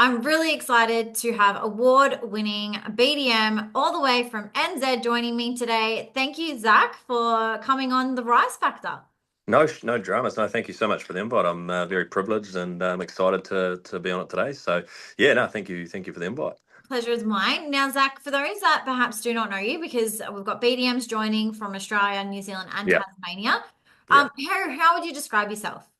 I'm really excited to have award-winning BDM all the way from NZ joining me today. Thank you, Zach, for coming on the Rise Factor. No, no dramas. No, thank you so much for the invite. I'm very privileged and excited to be on it today. So, yeah, no, thank you for the invite. Pleasure is mine. Now, Zach, for those that perhaps do not know you, because we've got BDMs joining from Australia, New Zealand, and Yeah, Tasmania, yeah. how would you describe yourself?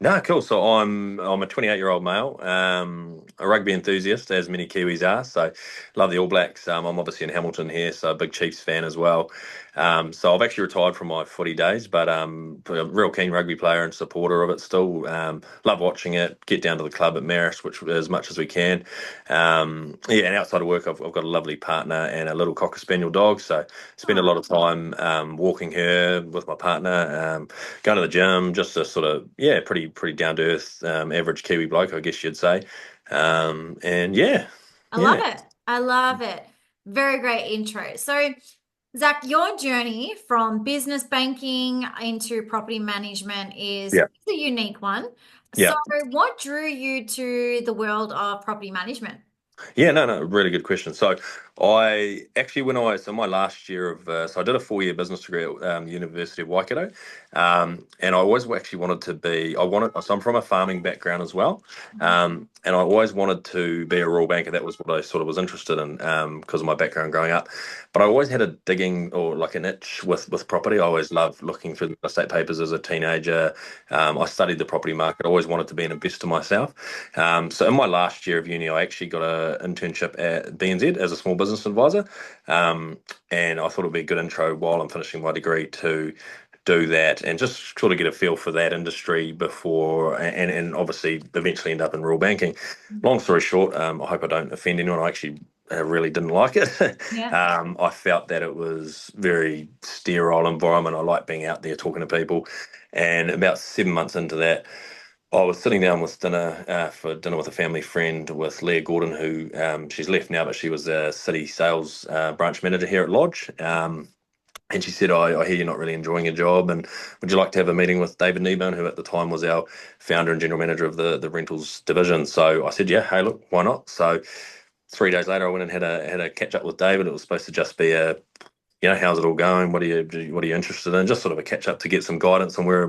No, cool. So I'm a 28-year-old male, a rugby enthusiast, as many Kiwis are. So love the All Blacks. I'm obviously in Hamilton here, so a big Chiefs fan as well. So I've actually retired from my footy days, but a real keen rugby player and supporter of it still. Love watching it. Get down to the club at Marist, which as much as we can. Yeah, and outside of work, I've got a lovely partner and a little cocker spaniel dog. So spend a lot Oh, of time walking her with my partner. Going to the gym, just a sort of pretty down to earth, average Kiwi bloke, I guess you'd say. And yeah, I love yeah, it. I love it. Very great intro. So, Zach, your journey from business banking into property management is yeah, a unique one. So, yeah. what drew you to the world of property management? Yeah, no, really good question. So I actually, so my last year of, so I did a 4-year business degree at University of Waikato, and I always actually wanted to be, so I'm from a farming background as well, and I always wanted to be a rural banker. That was what I sort of was interested in because of my background growing up. But I always had a digging or like an itch with property. I always loved looking through the real estate papers as a teenager. I studied the property market. I always wanted to be an investor myself. So in my last year of uni, I actually got an internship at BNZ as a small business advisor, um, and I thought it'd be a good intro while I'm finishing my degree to do that and just sort of get a feel for that industry before and obviously eventually end up in rural banking. Long story short, I hope I don't offend anyone. I actually really didn't like it. Yeah. I felt that it was very sterile environment. I like being out there talking to people, and about 7 months into that. I was sitting down with dinner for dinner with a family friend with Leah Gordon, who she's left now, but she was a city sales branch manager here at Lodge. And she said, I hear you're not really enjoying your job, and would you like to have a meeting with David Kneeburn, who at the time was our founder and general manager of the rentals division? So I said, yeah, hey, look, why not? So 3 days later, I went and had a catch up with David. It was supposed to just be how's it all going? What are you interested in? Just sort of a catch up to get some guidance on where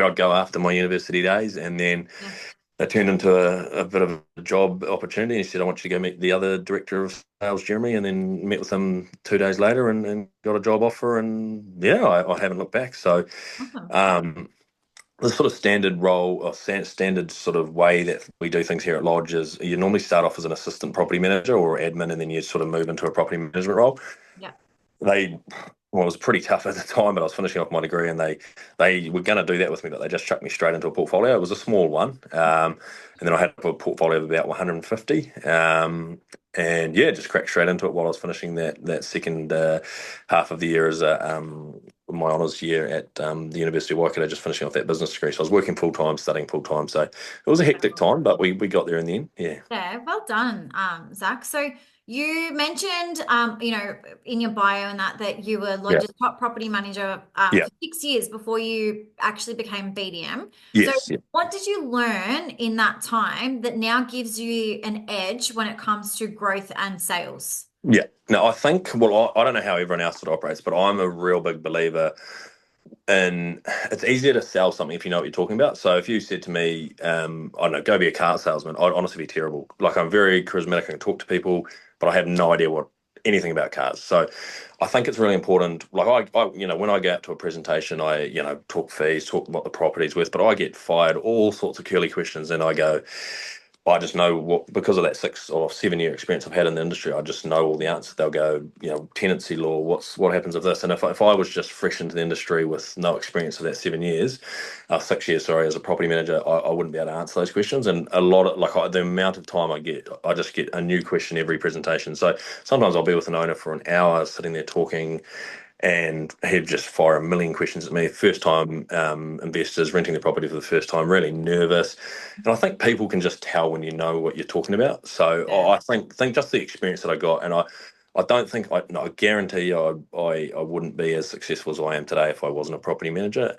I'd go after my university days, and then Yeah. it turned into a bit of a job opportunity. He said, I want you to go meet the other director of sales, Jeremy, and then met with him 2 days later and got a job offer. And yeah, I haven't looked back. So Awesome. um, the sort of standard role or standard sort of way that we do things here at Lodge is you normally start off as an assistant property manager or admin, and then you sort of move into a property management role. Yeah. They well, it was pretty tough at the time, but I was finishing off my degree, and they were going to do that with me, but they just chucked me straight into a portfolio. It was a small one, and then I had a portfolio of about 150, and yeah, just cracked straight into it while I was finishing that second half of the year as my honours year at the University of Waikato, just finishing off that business degree. So I was working full time, studying full time. So it was a hectic time, but we got there in the end. Yeah, Yeah, well done, Zach. So you mentioned, in your bio and that you were yeah, Lodge's top property manager yeah, for 6 years before you actually became BDM. So yes, yeah. what did you learn in that time that now gives you an edge when it comes to growth and sales? Yeah. No, I think, well, I don't know how everyone else sort of operates, but I'm a real big believer in it's easier to sell something if you know what you're talking about. So if you said to me, I don't know, go be a car salesman, I'd honestly be terrible. Like I'm very charismatic, I can talk to people, but I have no idea anything about cars. So I think it's really important. Like when I go out to a presentation, talk fees, talk what the property's worth, but I get fired all sorts of curly questions, and I go, I just know what because of that 6 or 7 year experience I've had in the industry. I just know all the answers. They'll go, tenancy law. What happens with this? And if I was just fresh into the industry with no experience of that 7 years, 6 years, sorry, as a property manager, I wouldn't be able to answer those questions. And a lot of the amount of time I just get a new question every presentation. So sometimes I'll be with an owner for an hour, sitting there talking, and he'd just fire a million questions at me. First time investors renting the property for the first time, really nervous. And I think people can just tell when you know what you're talking about. So Yeah. I think just the experience that I got, and I don't think no, I guarantee you I wouldn't be as successful as I am today if I wasn't a property manager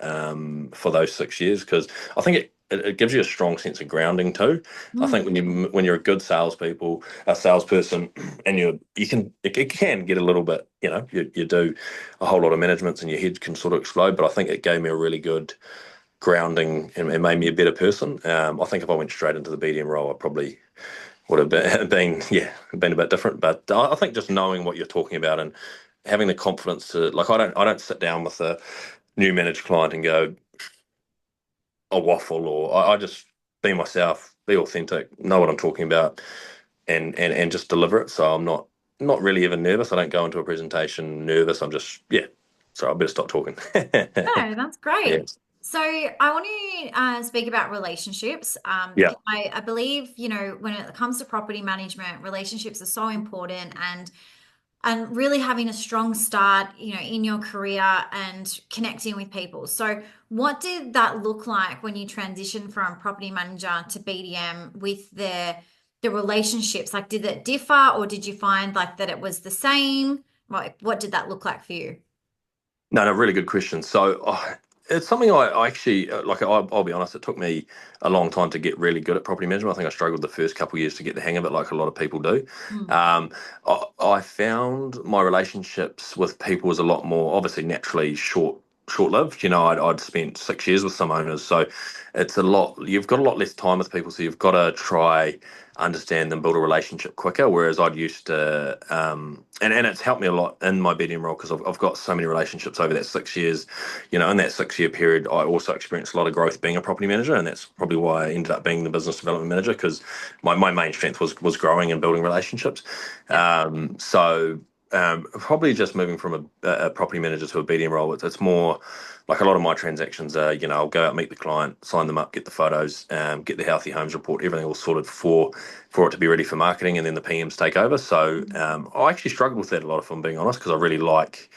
for those 6 years, because I think it gives you a strong sense of grounding too. I think Mm. when you're a good salesperson, and it can get a little bit, you do a whole lot of managements and your head can sort of explode. But I think it gave me a really good grounding and made me a better person. I think if I went straight into the BDM role, I probably would have been a bit different. But I think just knowing what you're talking about and having the confidence to, like, I don't sit down with a new managed client and go a waffle, or I just be myself, be authentic, know what I'm talking about, and just deliver it. So I'm not really ever nervous. I don't go into a presentation nervous. I'm just, yeah. So I better stop talking. No, that's Yeah. great. So I want to speak about relationships Yeah. because I believe, when it comes to property management, relationships are so important and really having a strong start, in your career and connecting with people. So what did that look like when you transitioned from property manager to BDM with the relationships? Like, did it differ or did you find like that it was the same? Like, what did that look like for you? No, no, really good question. So it's something I actually like. I'll be honest. It took me a long time to get really good at property management. I think I struggled the first couple of years to get the hang of it, like a lot of people do. Mm. Um, I found my relationships with people was a lot more obviously naturally short-lived. I'd spent 6 years with some owners, so it's a lot. You've got a lot less time with people, so you've got to try understand them, build a relationship quicker. Whereas I'd used to, and it's helped me a lot in my BDM role because I've got so many relationships over that 6 years. In that 6 year period, I also experienced a lot of growth being a property manager, and that's probably why I ended up being the business development manager because my main strength was growing and building relationships. Yeah. Probably just moving from a property manager to a BDM role, it's more like a lot of my transactions are, I'll go out, meet the client, sign them up, get the photos, get the healthy homes report, everything all sorted for it to be ready for marketing, and then the PMs take over. So I actually struggled with that a lot, if I'm being honest, because I really like,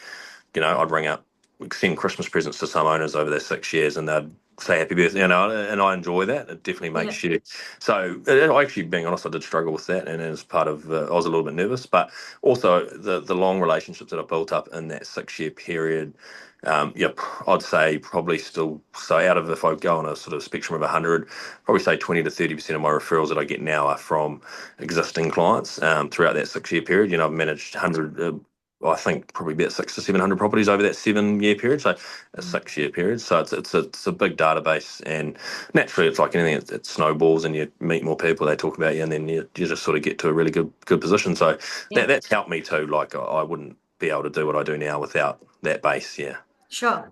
I'd ring up, send Christmas presents to some owners over their 6 years, and they'd say happy birthday, and I enjoy that. It definitely Yeah. makes you. So, actually, being honest, I did struggle with that, and as part of, I was a little bit nervous, but also the long relationships that I built up in that 6 year period. Yeah, I'd say probably still. So out of if I go on a sort of spectrum of 100, probably say 20 to 30% of my referrals that I get now are from existing clients throughout that 6 year period. I've managed 100. I think probably about 600 to 700 properties over that 7 year period, so a Mm. 6 year period. So it's a big database, and naturally, it's like anything. It snowballs, and you meet more people. They talk about you, and then you just sort of get to a really good position. So Yeah. that's helped me too. Like I wouldn't be able to do what I do now without that base. Yeah. Sure.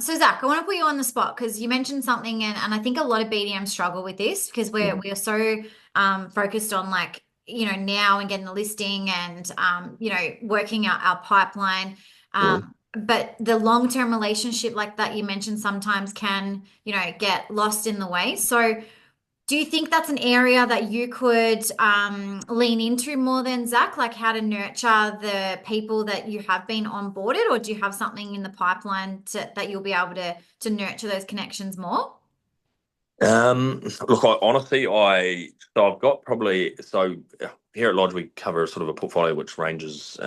So Zach, I want to put you on the spot because you mentioned something, and I think a lot of BDMs struggle with this because we're so focused on like now and getting the listing and working out our pipeline. Mm. But the long-term relationship like that you mentioned sometimes can get lost in the way. So do you think that's an area that you could lean into more than Zach, like how to nurture the people that you have been onboarded, or do you have something in the pipeline that you'll be able to nurture those connections more? Look, so I've got probably here at Lodge we cover sort of a portfolio which ranges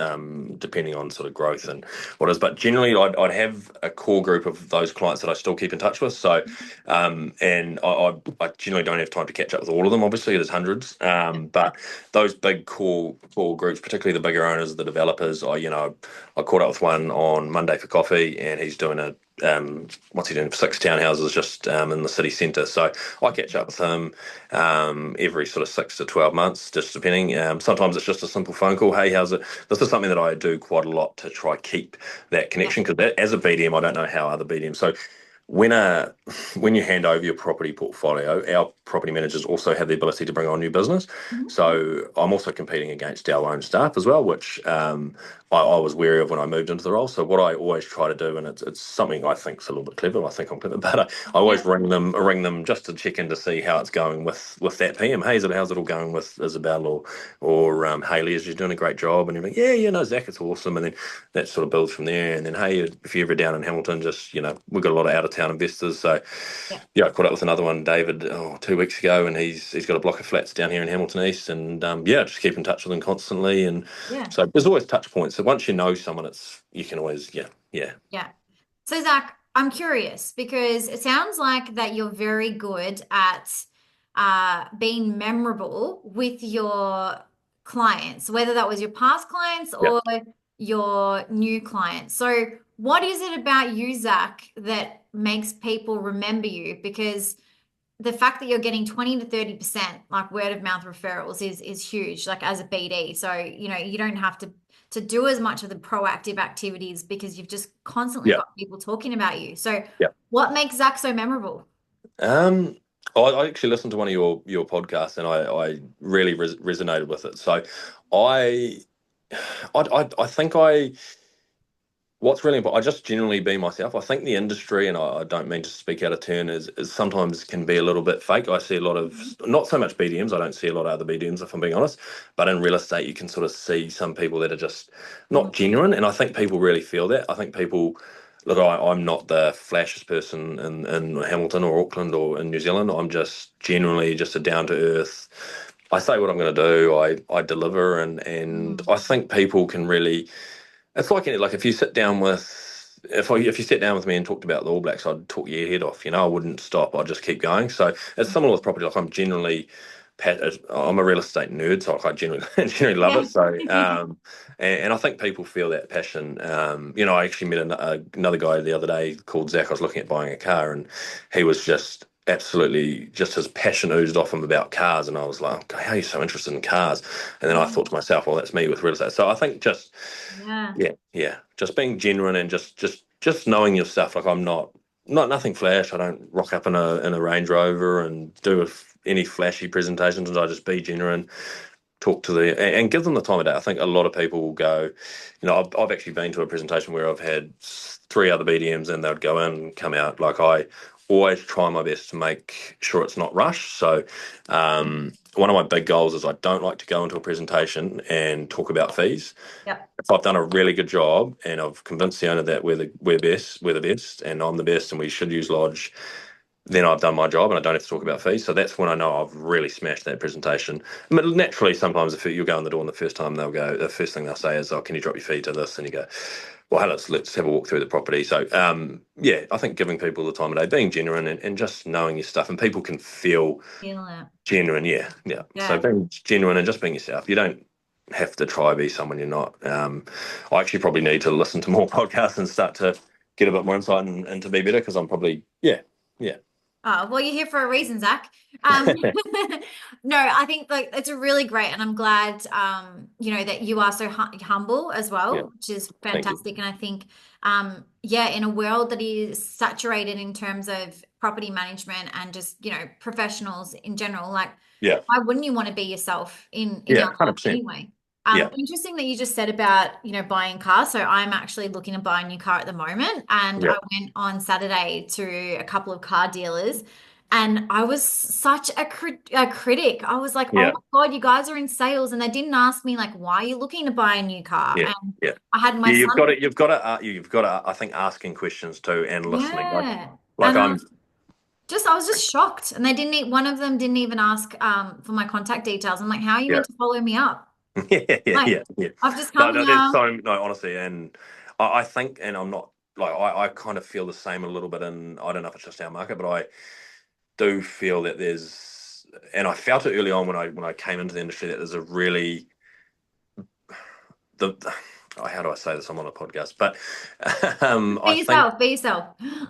depending on sort of growth and what is, but generally I'd have a core group of those clients that I still keep in touch with. So, and I generally don't have time to catch up with all of them. Obviously, there's hundreds, but those big core groups, particularly the bigger owners, the developers, I caught up with one on Monday for coffee, and he's doing what's he doing? 6 townhouses just in the city centre. So I catch up with him every sort of 6 to 12 months, just depending. Sometimes it's just a simple phone call. Hey, how's it? This is something that I do quite a lot to try keep that Yeah. connection because as a BDM, I don't know how other BDMs. So when a when you hand over your property portfolio, our property managers also have the ability to bring on new business. Mhm. So I'm also competing against our own staff as well, which I was wary of when I moved into the role. So what I always try to do, and it's something I think is a little bit clever. I think I'm clever, but I Yeah. always ring them just to check in to see how it's going with that PM. Hey, how's it all going with Isabel or Haley? Is she doing a great job? And everything. Yeah, no, Zach, it's awesome. And then that sort of builds from there. And then hey, if you're ever down in Hamilton, just we've got a lot of out of town investors. So Yeah. yeah, I caught up with another one, David, 2 weeks ago, and he's got a block of flats down here in Hamilton East, and yeah, just keep in touch with him constantly. And Yeah. so there's always touch points. So once you know someone, you can always, yeah, yeah. Yeah. So Zach, I'm curious because it sounds like that you're very good at being memorable with your clients, whether that was your past clients Yeah. or your new clients. So, what is it about you, Zach, that makes people remember you? Because the fact that you're getting 20 to 30% like word of mouth referrals is huge, like as a BD. So, you don't have to do as much of the proactive activities because you've just constantly Yeah. got people talking about you. So, Yeah. what makes Zach so memorable? Um, I actually listened to one of your podcasts, and I really resonated with it. So I I think what's really important, I just genuinely be myself. I think the industry, and I don't mean to speak out of turn, is sometimes can be a little bit fake. I see a lot of, Mhm. not so much BDMs, I don't see a lot of other BDMs if I'm being honest, but in real estate, you can sort of see some people that are just not Mhm. genuine. And I think people really feel that. I think people, look, I'm not the flashiest person in Hamilton or Auckland or in New Zealand. I'm just genuinely just a down to earth. I say what I'm going to do. I deliver, and Mhm. I think people can really, it's like if you sit down with, if you sit down with me and talked about the All Blacks, I'd talk your head off. I wouldn't stop. I'd just keep going. So it's similar with property. Like I'm generally, I'm a real estate nerd, so like I genuinely genuinely love Yeah. it. So and I think people feel that passion. I actually met another guy the other day called Zach. I was looking at buying a car, and he was just absolutely, just his passion oozed off him about cars, and I was like, "Okay, how are you so interested in cars?" And then I thought to myself, well, that's me with real estate. So I think just, Yeah. yeah, just being genuine and just knowing your stuff. Like I'm not nothing flash. I don't rock up in a Range Rover and do any flashy presentations. And I just be genuine, talk to and give them the time of day. I think a lot of people will go, I've actually been to a presentation where I've had three other BDMs, and they'd go in and come out. Like I always try my best to make sure it's not rushed. So one of my big goals is I don't like to go into a presentation and talk about fees. Yep. If I've done a really good job and I've convinced the owner that we're the best, and I'm the best, and we should use Lodge, then I've done my job and I don't have to talk about fees. So that's when I know I've really smashed that presentation. But naturally, sometimes if you go in the door and the first time, the first thing they'll say is, "Oh, can you drop your fee to this?" And you go, "Well, hey, let's have a walk through the property." So yeah, I think giving people the time of day, being genuine, and just knowing your stuff, and people can feel Feel it. genuine. Yeah, yeah. So Yeah. being genuine and just being yourself. You don't have to try to be someone you're not. I actually probably need to listen to more podcasts and start to get a bit more insight and to be better, because I'm probably, yeah. Oh, well, you're here for a reason, Zach. No, I think like it's a really great, and I'm glad, that you are so humble as Yeah. well, which is Thank you. fantastic. And I think, yeah, in a world that is saturated in terms of property management and just, professionals in general, like, Yeah. why wouldn't you want to be yourself in Yeah. your life 100%. anyway? Yeah. Interesting that you just said about, buying cars. So I'm actually looking to buy a new car at the moment, and Yeah. I went on Saturday to a couple of car dealers, and I was such a critic. I was like, "Oh Yeah. my God, you guys are in sales," and they didn't ask me like, "Why are you looking to buy a new car?" Yeah. And Yeah. I had my Yeah. son. You've got to, I think, asking questions too and listening. Yeah, Like and I'm, I was just shocked, and they didn't. One of them didn't even ask for my contact details. I'm like, "How are you yeah. meant to follow me up?" Yeah. Yeah. Like, Yeah. Yeah. I've just No, come no, there's here. so, no, honestly. And I think, and I'm not, like, I kind of feel the same a little bit in, I don't know if it's just our market, but I do feel that there's, and I felt it early on when I came into the industry, that there's a really, the oh, how do I say this? I'm on a podcast, but Be I think, yourself. Be yourself.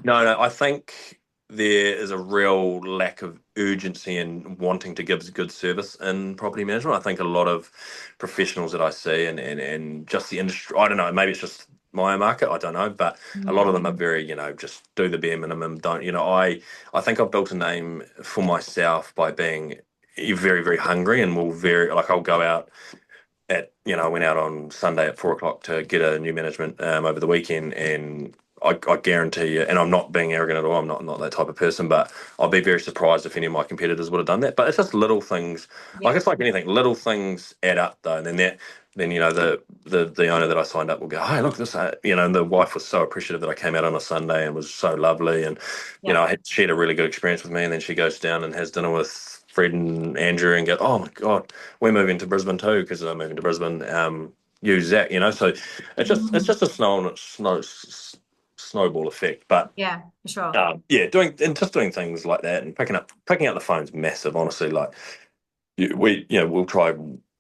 no, I think there is a real lack of urgency in wanting to give good service in property management. I think a lot of professionals that I see, and just the industry, I don't know, maybe it's just my market, I don't know, but a lot Yeah. of them are very, just do the bare minimum. Don't, I think I've built a name for myself by being very, very hungry, and will very, like, I'll go out I went out on Sunday at 4 o'clock to get a new management over the weekend, and I guarantee you, and I'm not being arrogant at all, I'm not that type of person, but I'll be very surprised if any of my competitors would have done that. But it's just little things, like Yep. it's like anything, little things add up though, and then the owner that I signed up will go, "Hey, look this," and the wife was so appreciative that I came out on a Sunday and was so lovely, and Yep. she had a really good experience with me, and then she goes down and has dinner with Fred and Andrew and go, "Oh my God, we're moving to Brisbane too," because I'm moving to Brisbane. Use that, so it's just Mhm. a snowball effect. But Yeah, for sure. yeah, doing things like that and picking up the phone's massive. Honestly, like we'll try.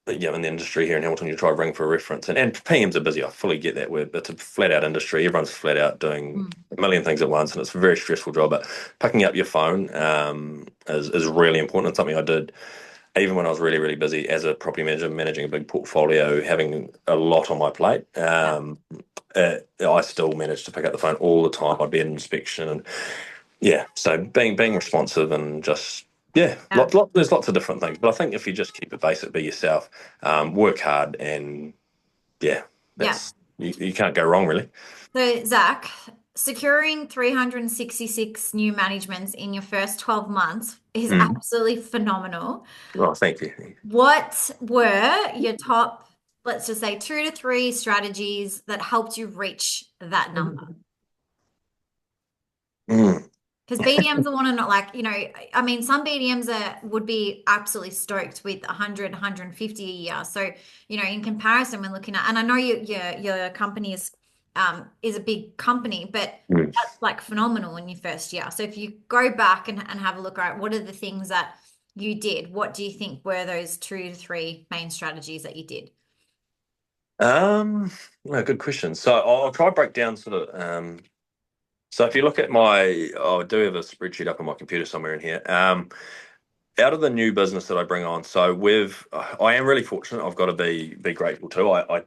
In the industry here in Hamilton, you try to ring for a reference, and PMs are busy. I fully get that. It's a flat out industry. Everyone's flat out doing Mm. a million things at once, and it's a very stressful job. But picking up your phone is really important. It's something I did even when I was really, really busy as a property manager, managing a big portfolio, having a lot on my plate. Yeah. I still managed to pick up the phone all the time. I'd be in inspection, and yeah, so being responsive and just yeah, Yeah. there's lots of different things. But I think if you just keep it basic, be yourself, work hard, and yeah, Yeah. that's you can't go wrong really. So, Zach, securing 366 new managements in your first 12 months is Mm. absolutely phenomenal. Oh, thank you. What were your top, let's just say, 2 to 3 strategies that helped you reach that number? Mm. Because BDMs are want to not like, I mean, some BDMs would be absolutely stoked with 100, 150 a year. So, in comparison, when looking at, and I know your company is a big company, but Mm. that's like phenomenal in your first year. So if you go back and have a look at what are the things that you did, what do you think were those 2 to 3 main strategies that you did? No, good question. So I'll try to break down sort of. So if you look at I do have a spreadsheet up on my computer somewhere in here. Out of the new business that I bring on, so I am really fortunate. I've got to be grateful too. I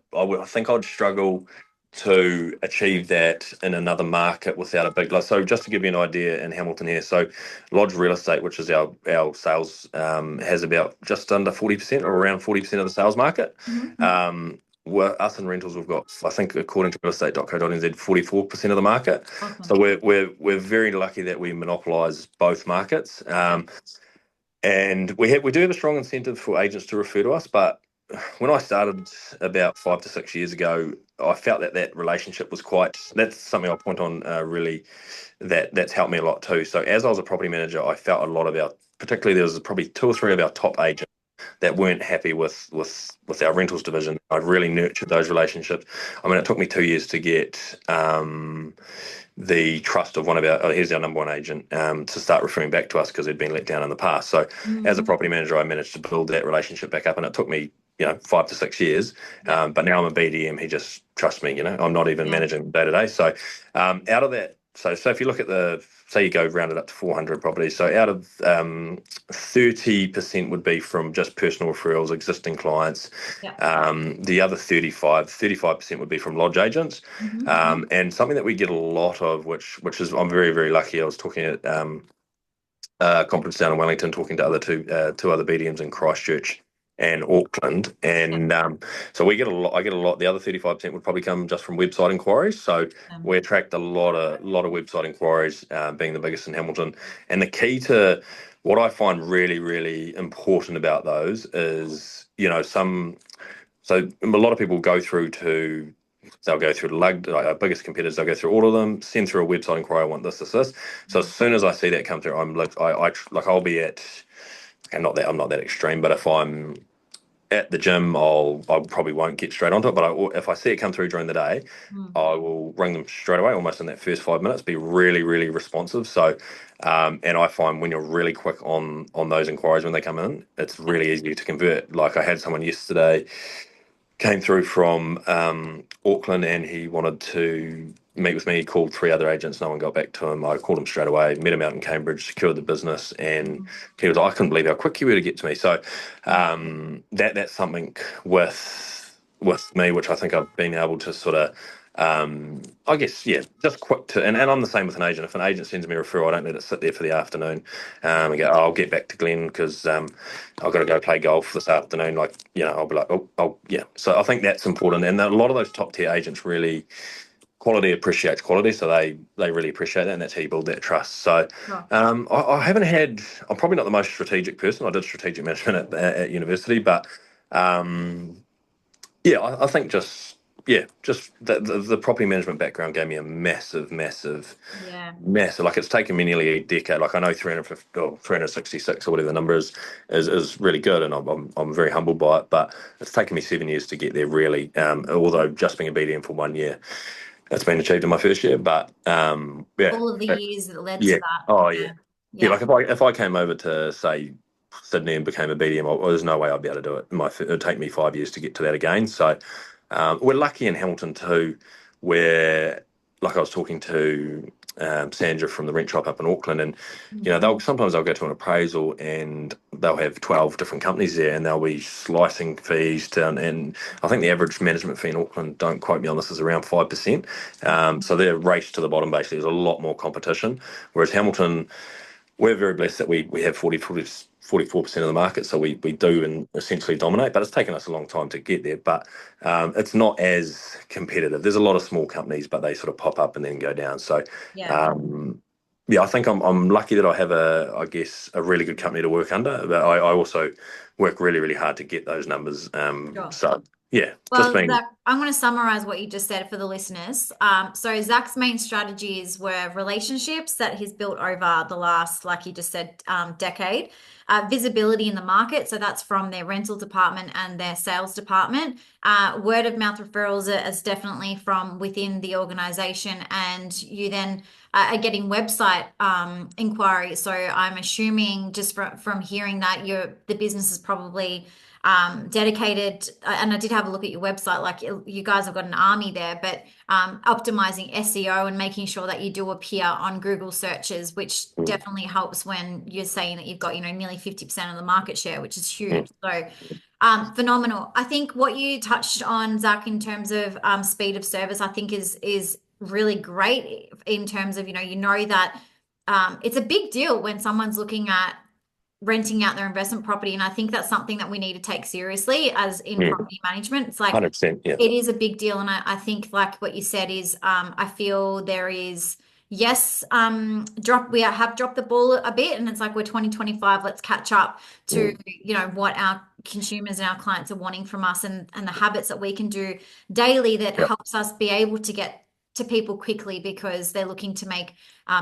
think I'd struggle to achieve that in another market without a big. So just to give you an idea, in Hamilton here, so Lodge Real Estate, which is our sales, has about just under 40% or around 40% of the sales market. Mhm. Well, us in rentals, we've got, I think, according to realestate.co.nz, 44% of the market. So Awesome. we're very lucky that we monopolise both markets. And we do have a strong incentive for agents to refer to us, but when I started about 5 to 6 years ago, I felt that relationship was quite. That's something I'll point on really. That's helped me a lot too. So as I was a property manager, I felt a lot of particularly there was probably 2 or 3 of our top agents that weren't happy with our rentals division. I'd really nurtured those relationships. I mean, it took me 2 years to get the trust of one of here's our number one agent, to start referring back to us because they'd been let down in the past. So as a Mhm. property manager, I managed to build that relationship back up, and it took me 5 to 6 years. Yeah. But now I'm a BDM. He just trusts me. I'm not even Yeah. managing day to day. So out of that, so if you look at say you go round it up to 400 properties. So out of 30% would be from just personal referrals, existing clients. Yeah. The other 35% would be from lodge agents. Mhm. And something that we get a lot of, which is I'm very, very lucky. I was talking at conference down in Wellington, talking to two other BDMs in Christchurch and Auckland, Yeah. and so we get a lot. I get a lot. The other 35% would probably come just from website inquiries. So we attract a lot of website inquiries, being the biggest in Hamilton. And the key to what I find really, really important about those is, some. So a lot of people they'll go through like our biggest competitors. They'll go through all of them, send through a website inquiry. I want this. So as soon as I see that come through, I'm like, I'll be at, and not that I'm not that extreme, but if I'm at the gym, I probably won't get straight onto it. But if I see it come through during the day, Mm. I will ring them straight away, almost in that first 5 minutes. Be really, really responsive. So, and I find when you're really quick on those inquiries when they come in, it's really easy to convert. Like I had someone yesterday came through from Auckland, and he wanted to meet with me. He called 3 other agents. No one got back to him. I called him straight away, met him out in Cambridge, secured the business, and he was, I couldn't believe how quick you were to get to me. So that's something with me, which I think I've been able to sort of, I guess, yeah, just quick to, and I'm the same with an agent. If an agent sends me a referral, I don't let it sit there for the afternoon. And go, I'll get back to Glenn because I've got to go play golf this afternoon. Like, I'll be like, oh, yeah. So I think that's important. And a lot of those top tier agents really, quality appreciates quality. So they really appreciate that. And that's how you build that trust. So Sure. I haven't I'm probably not the most strategic person. I did strategic management at university, but yeah, I think just the property management background gave me a massive, massive, Yeah. massive. Like it's taken me nearly a decade. Like I know 350 or 366 or whatever the number is really good, and I'm very humbled by it. But it's taken me 7 years to get there. Really, although just being a BDM for 1 year. it's been achieved in my first year. But yeah, All of the years that led to yeah, that. oh Yeah. yeah, yeah. Yeah. Like if I came over to say Sydney and became a BDM, there's no way I'd be able to do it. It'd take me 5 years to get to that again. So we're lucky in Hamilton too, where like I was talking to Sandra from the rent shop up in Auckland, and they'll sometimes they'll go to an appraisal and they'll have 12 different companies there, and they'll be slicing fees down. And I think the average management fee in Auckland, don't quote me on this, is around 5%. So they're race to the bottom. Basically, there's a lot more competition. Whereas Hamilton, we're very blessed that we have 44% of the market, so we do and essentially dominate, but it's taken us a long time to get there. But it's not as competitive. There's a lot of small companies, but they sort of pop up and then go down. So Yeah. yeah, I think I'm lucky that I have I guess a really good company to work under, but I also work really, really hard to get those numbers. Sure. So yeah, just Well, being Zach, I'm going to summarize what you just said for the listeners. So Zach's main strategies were relationships that he's built over the last, like you just said, decade. Visibility in the market, so that's from their rental department and their sales department. Word of mouth referrals is definitely from within the organization, and you then are getting website inquiries. So I'm assuming just from hearing that the business is probably dedicated, and I did have a look at your website, like you guys have got an army there, but optimizing SEO and making sure that you do appear on Google searches, which mm, definitely helps when you're saying that you've got, nearly 50% of the market share, which is mm, huge. So phenomenal. I think what you touched on, Zach, in terms of speed of service, I think is really great in terms of, that it's a big deal when someone's looking at renting out their investment property. And I think that's something that we need to take seriously as in mm, property management. It's like 100%. Yeah, it is a big deal. And I think like what you said is I feel there is yes, we have dropped the ball a bit, and it's like we're 2025, let's catch up to mm, what our consumers and our clients are wanting from us, and the habits that we can do daily that yeah, helps us be able to get to people quickly because they're looking to make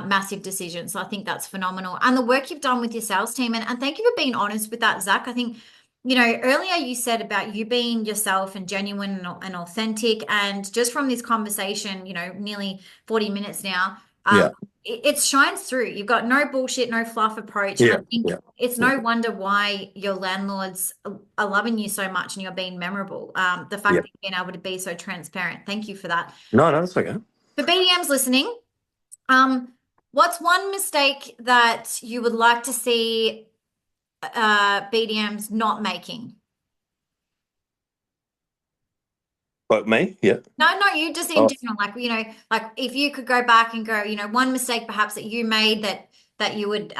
massive decisions. So I think that's phenomenal. And the work you've done with your sales team, and thank you for being honest with that, Zach. I think, earlier you said about you being yourself and genuine and authentic. And just from this conversation, nearly 40 minutes now, yeah, it shines through. You've got no bullshit, no fluff approach. And I yeah, think yeah, it's yeah, no wonder why your landlords are loving you so much and you're being memorable. The yeah. fact that you've been able to be so transparent. Thank you for that. No, no, that's okay. For BDMs listening, um, what's one mistake that you would like to see BDMs not making? But me, yeah. No, not you, just in Oh, general. Like, like if you could go back and go, one mistake perhaps that you made that you would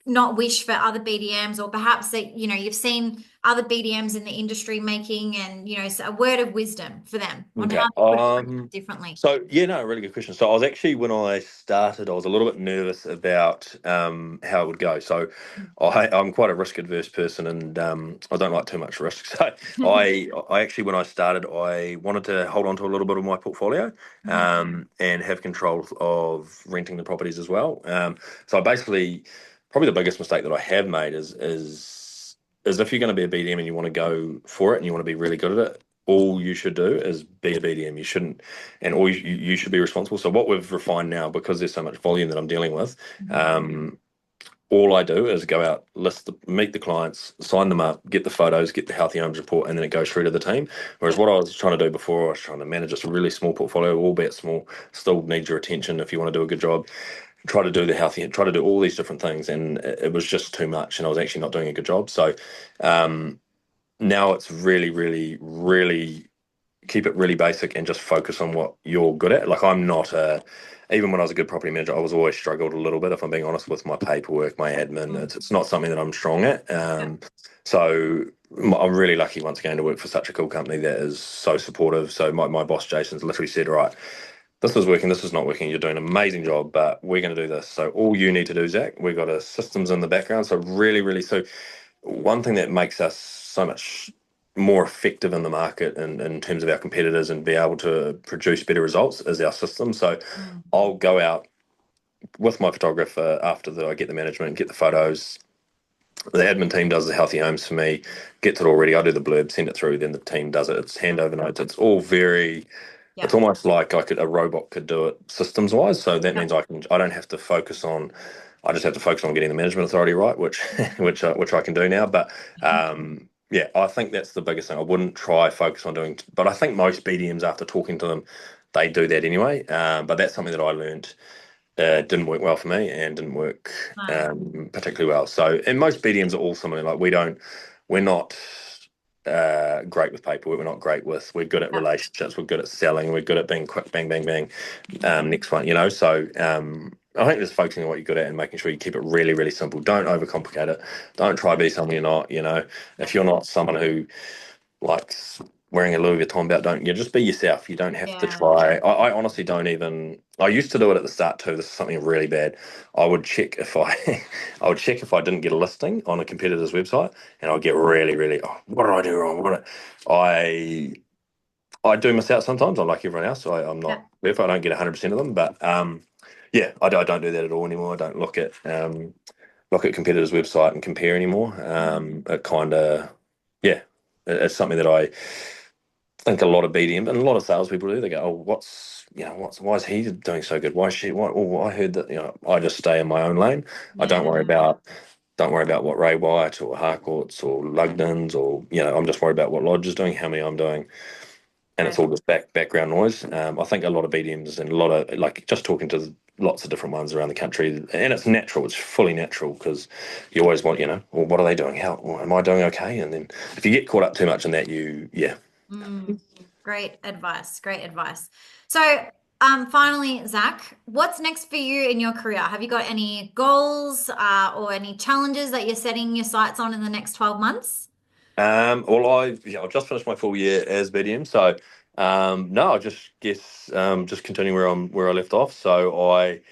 not wish for other BDMs, or perhaps that, you've seen other BDMs in the industry making, and, so a word of wisdom for them on okay. how they could approach it differently. So yeah, no, really good question. So I was actually when I started, I was a little bit nervous about how it would go. So I'm quite a risk adverse person, and I don't like too much risk. So I actually when I started, I wanted to hold on to a little bit of my portfolio and have control of renting the properties as well. So I basically probably the biggest mistake that I have made is if you're going to be a BDM and you want to go for it and you want to be really good at it, all you should do is be a BDM. You shouldn't, and all you should be responsible. So what we've refined now, because there's so much volume that I'm dealing with, all I do is go out, meet the clients, sign them up, get the photos, get the healthy homes report, and then it goes through to the team. Whereas what I was trying to do before, I was trying to manage a really small portfolio, albeit small, still needs your attention if you want to do a good job. Try to do the healthy, try to do all these different things, and it was just too much, and I was actually not doing a good job. So now it's really, really, really keep it really basic and just focus on what you're good at. Like I'm not even when I was a good property manager, I was always struggled a little bit, if I'm being honest, with my paperwork, my admin. It's not something that I'm strong at. Yeah. So I'm really lucky once again to work for such a cool company that is so supportive. So my boss Jason's literally said, right, this is working, this is not working. You're doing an amazing job, but we're going to do this. So all you need to do, Zach, we've got a systems in the background. So really, really, so one thing that makes us so much more effective in the market and in terms of our competitors and be able to produce better results is our system. So Mm. I'll go out with my photographer after I get the management, get the photos. The admin team does the healthy homes for me, gets it all ready. I do the blurb, send it through, then the team does it. It's handover notes. It's all very Yeah. it's almost like a robot could do it systems wise. So that Yeah. means I don't have to focus on, I just have to focus on getting the management authority right, which which I can do now. But yeah, I think that's the biggest thing. I wouldn't try focus on doing, but I think most BDMs, after talking to them, they do that anyway. But that's something that I learned didn't work well for me and didn't work No. particularly well. So, and most BDMs are all similar. Like we're not great with paperwork. We're not great with. We're good at Yeah. relationships. We're good at selling. We're good at being quick, bang, bang, bang. Next one, you know. So, I think just focusing on what you're good at and making sure you keep it really, really simple. Don't overcomplicate it. Don't try to be someone you're not. You know, Yeah. if you're not someone who likes wearing a Louis Vuitton belt, don't you just be yourself. You don't have to Yeah. try. I honestly don't even. I used to do it at the start too. This is something really bad. I would check if I, I would check if I didn't get a listing on a competitor's website, and I'd get really, really. Oh, what did I do wrong? I I do miss out sometimes. I'm like everyone else. I'm Yeah. not perfect. I don't get 100% of them, but yeah, I don't do that at all anymore. I don't look at competitors' website and compare anymore. It kind of, yeah, it's something that I think a lot of BDM and a lot of salespeople do. They go, "Oh, why is he doing so good? Why is she? Why? Oh, I heard that." I just stay in my own lane. I Yeah. don't worry about what Ray White or Harcourts or Lugdens or I'm just worried about what Lodge is doing, how many I'm doing, and it's Right. all just background noise. I think a lot of BDMs and a lot of like just talking to lots of different ones around the country, and it's natural. It's fully natural because you always want, well, what are they doing? How well, am I doing okay? And then if you get caught up too much in that, yeah. Mm, great advice. Great advice. So, finally, Zach, what's next for you in your career? Have you got any goals, or any challenges that you're setting your sights on in the next 12 months? Well, I've just finished my full year as BDM, so no, I just guess just continue where I left off. So I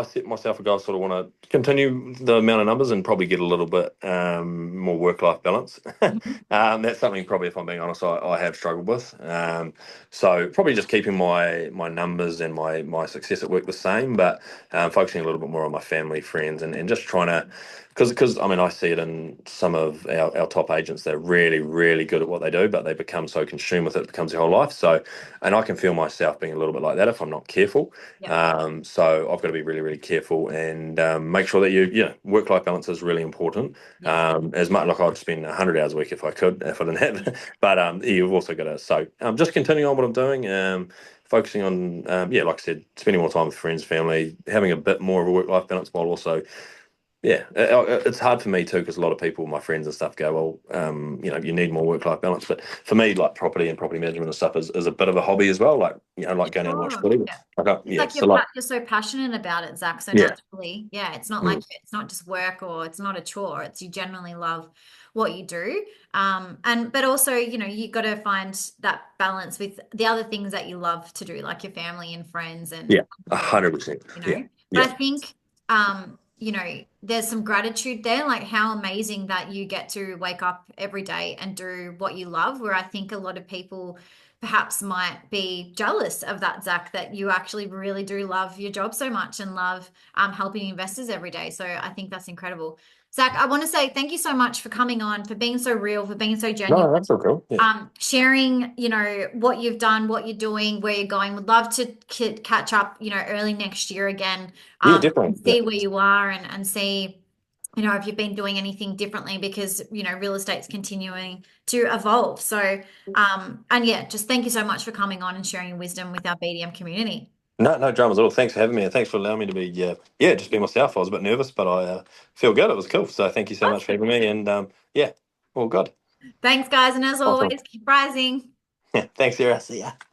set myself a goal. Sort of want to continue the amount of numbers and probably get a little bit more work-life balance. Mhm. That's something probably, if I'm being honest, I have struggled with. So probably just keeping my numbers and my success at work the same, but focusing a little bit more on my family, friends, and just trying to, because I mean I see it in some of our top agents. They're really really good at what they do, but they become so consumed with it, it becomes their whole life. So, and I can feel myself being a little bit like that if I'm not careful. Yeah. So I've got to be really, really careful and make sure that work-life balance is really important. Yeah. As much like I'd spend 100 hours a week if I could, if I didn't have it. But you've also got to, so just continuing on what I'm doing, focusing on, like I said, spending more time with friends, family, having a bit more of a work-life balance while also, yeah, it's hard for me too because a lot of people, my friends and stuff, go, well, you need more work-life balance. But for me, like property and property management and stuff is a bit of a hobby as well. Like like going out and watch Sure. footy. Yeah. It's Yeah, like so like you're so passionate about it, Zach. So yeah, naturally, yeah, it's not like mm, it's not just work or it's not a chore. It's you genuinely love what you do. And but also, you got to find that balance with the other things that you love to do, like your family and friends yeah, and hobbies, 100%. Yeah, But yeah, I think there's some gratitude there, like how amazing that you get to wake up every day and do what you love, where I think a lot of people perhaps might be jealous of that, Zach, that you actually really do love your job so much and love helping investors every day. So I think that's incredible. Zach, I want to say thank you so much for coming on, for being so real, for being so genuine, no, that's so cool. Yeah, sharing, what you've done, what you're doing, where you're going. Would love to catch up, early next year again, yeah, and definitely. Yeah, see where you are and see, if you've been doing anything differently because, real estate's continuing to evolve. So, and yeah, just thank you so much for coming on and sharing your wisdom with our BDM community. no dramas at all. Thanks for having me and thanks for allowing me to be just be myself. I was a bit nervous, but I feel good. It was cool. So thank you so much for having me and yeah, all good. Thanks, guys. And as Awesome. always, keep rising. Thanks, Sarah. See ya.